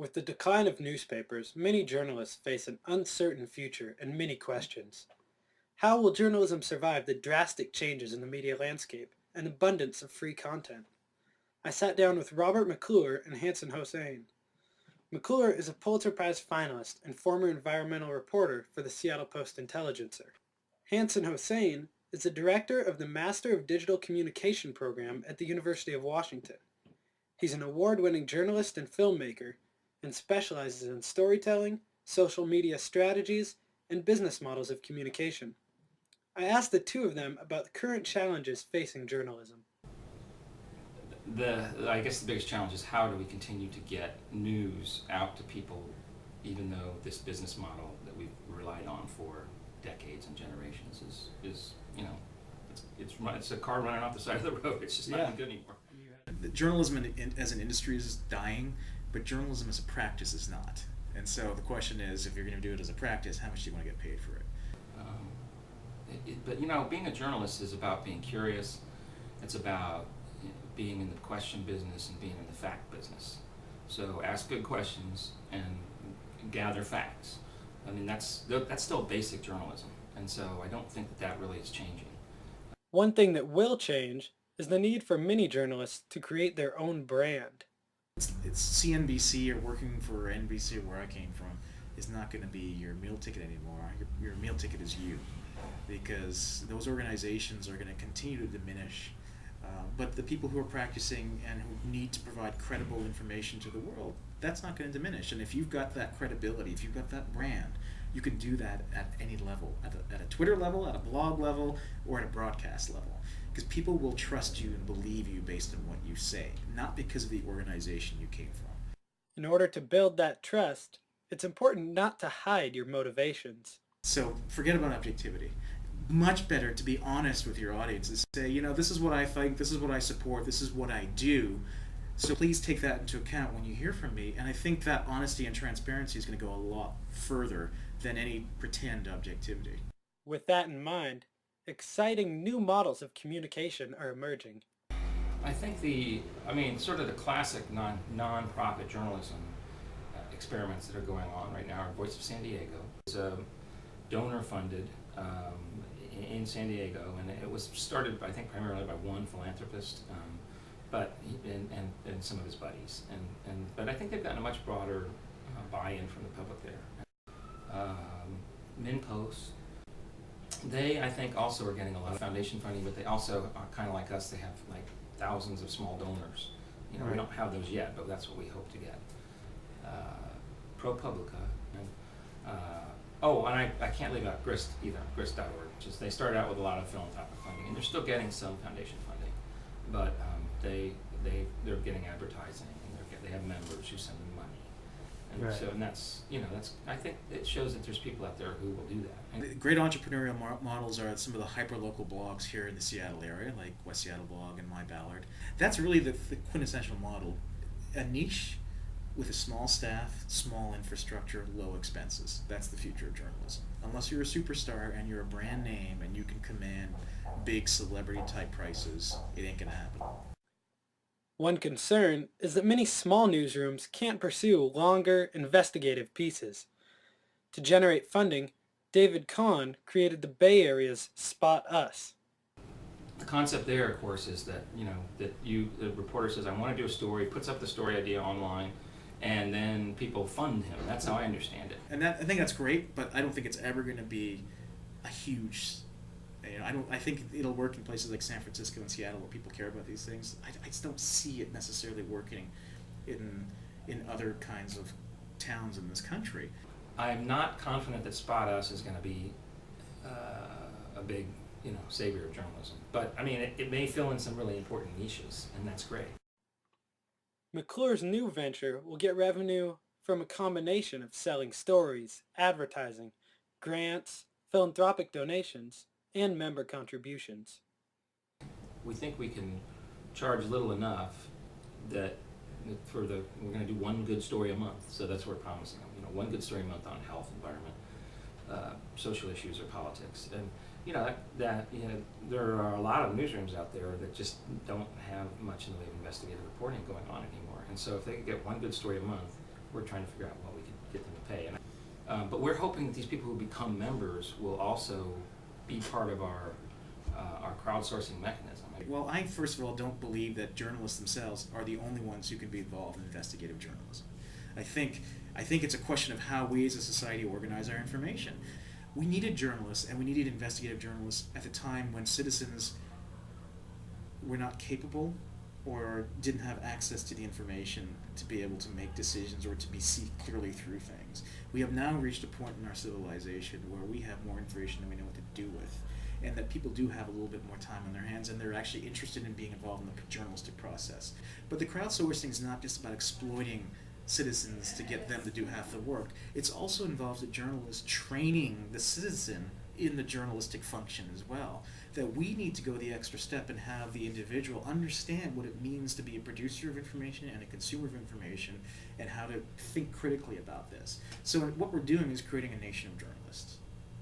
With the decline of newspapers, many journalists face an uncertain future and many questions. How will journalism survive the drastic changes in the media landscape and abundance of free content? I sat down with Robert McClure and Hanson Hosein. McClure is a Pulitzer Prize finalist and former environmental reporter for the Seattle Post-Intelligencer. Hanson Hosein is the director of the Master of Digital Communication program at the University of Washington. He's an award-winning journalist and filmmaker and specializes in storytelling, social media strategies, and business models of communication. I asked the two of them about the current challenges facing journalism. I guess the biggest challenge is how do we continue to get news out to people, even though this business model that we've relied on for decades and generations is it's a car running off the side of the road. It's just not good anymore. Journalism as an industry is dying, but journalism as a practice is not. And so the question is, if you're going to do it as a practice, how much do you want to get paid for it? But being a journalist is about being curious. It's about being in the question business and being in the fact business. So ask good questions and gather facts. I mean, that's still basic journalism, and so I don't think that really is changing. One thing that will change is the need for many journalists to create their own brand. It's CNBC or working for NBC, where I came from, is not going to be your meal ticket anymore. Your meal ticket is you, because those organizations are going to continue to diminish. But the people who are practicing and who need to provide credible information to the world, that's not going to diminish. And if you've got that credibility, if you've got that brand, you can do that at any level, at a Twitter level, at a blog level, or at a broadcast level. Because people will trust you and believe you based on what you say, not because of the organization you came from. In order to build that trust, it's important not to hide your motivations. So forget about objectivity. Much better to be honest with your audience and say, this is what I think, this is what I support, this is what I do. So please take that into account when you hear from me. And I think that honesty and transparency is going to go a lot further than any pretend objectivity. With that in mind, exciting new models of communication are emerging. I think sort of the classic non-profit journalism experiments that are going on right now are Voice of San Diego. It's donor-funded in San Diego, and it was started, I think, primarily by one philanthropist, and some of his buddies. But I think they've gotten a much broader buy-in from the public there. MinPost, they, I think, also are getting a lot of foundation funding, but they also are kind of like us. They have like thousands of small donors. Right. We don't have those yet, but that's what we hope to get. ProPublica. And I can't leave out Grist either, grist.org. They started out with a lot of philanthropic funding, and they're still getting some foundation funding, but they're getting advertising, and they have members who send them money. And right. So, and that's I think it shows that there's people out there who will do that. And Great entrepreneurial models are some of the hyper-local blogs here in the Seattle area, like West Seattle Blog and My Ballard. That's really the quintessential model. A niche with a small staff, small infrastructure, low expenses. That's the future of journalism. Unless you're a superstar and you're a brand name and you can command big celebrity-type prices, it ain't gonna happen. One concern is that many small newsrooms can't pursue longer, investigative pieces. To generate funding, David Kahn created the Bay Area's Spot Us. the concept there, of course, is that the reporter says, I want to do a story, puts up the story idea online, and then people fund him. That's how I understand it. And I think that's great, but I don't think it's ever going to be a huge. I think it'll work in places like San Francisco and Seattle where people care about these things. I just don't see it necessarily working in other kinds of towns in this country. I'm not confident that Spot Us is going to be a big savior of journalism. But I mean, it may fill in some really important niches, and that's great. McClure's new venture will get revenue from a combination of selling stories, advertising, grants, philanthropic donations, and member contributions. We think we can charge little enough that we're going to do one good story a month. So that's what we're promising them. One good story a month on health, environment, social issues, or politics. And there are a lot of newsrooms out there that just don't have much in the way of investigative reporting going on anymore. And so if they could get one good story a month we're trying to figure out what we can get them to pay. But we're hoping that these people who become members will also be part of our crowdsourcing mechanism. Well, I first of all don't believe that journalists themselves are the only ones who can be involved in investigative journalism. I think it's a question of how we as a society organize our information. We needed journalists and we needed investigative journalists at the time when citizens were not capable or didn't have access to the information to be able to make decisions or to see clearly through things. We have now reached a point in our civilization where we have more information than we know what to do with, and that people do have a little bit more time on their hands, and they're actually interested in being involved in the journalistic process. But the crowdsourcing is not just about exploiting citizens to get them to do half the work. It's also involves the journalist training the citizen in the journalistic function as well. That we need to go the extra step and have the individual understand what it means to be a producer of information and a consumer of information, and how to think critically about this. So what we're doing is creating a nation of journalists,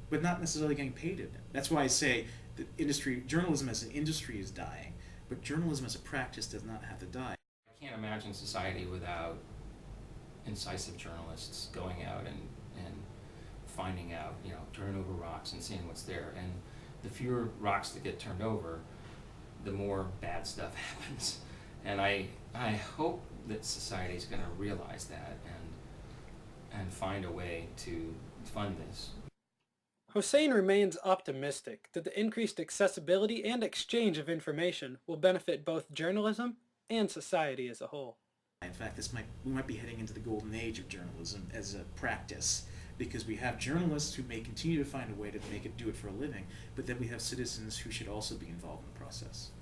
but not necessarily getting paid in it. That's why I say that journalism as an industry is dying, but journalism as a practice does not have to die. I can't imagine society without incisive journalists going out and finding out, turning over rocks and seeing what's there. And the fewer rocks that get turned over, the more bad stuff happens. And I hope that society is going to realize that and find a way to fund this. Hosein remains optimistic that the increased accessibility and exchange of information will benefit both journalism and society as a whole. In fact, we might be heading into the golden age of journalism as a practice, because we have journalists who may continue to find a way to do it for a living, but then we have citizens who should also be involved in the process.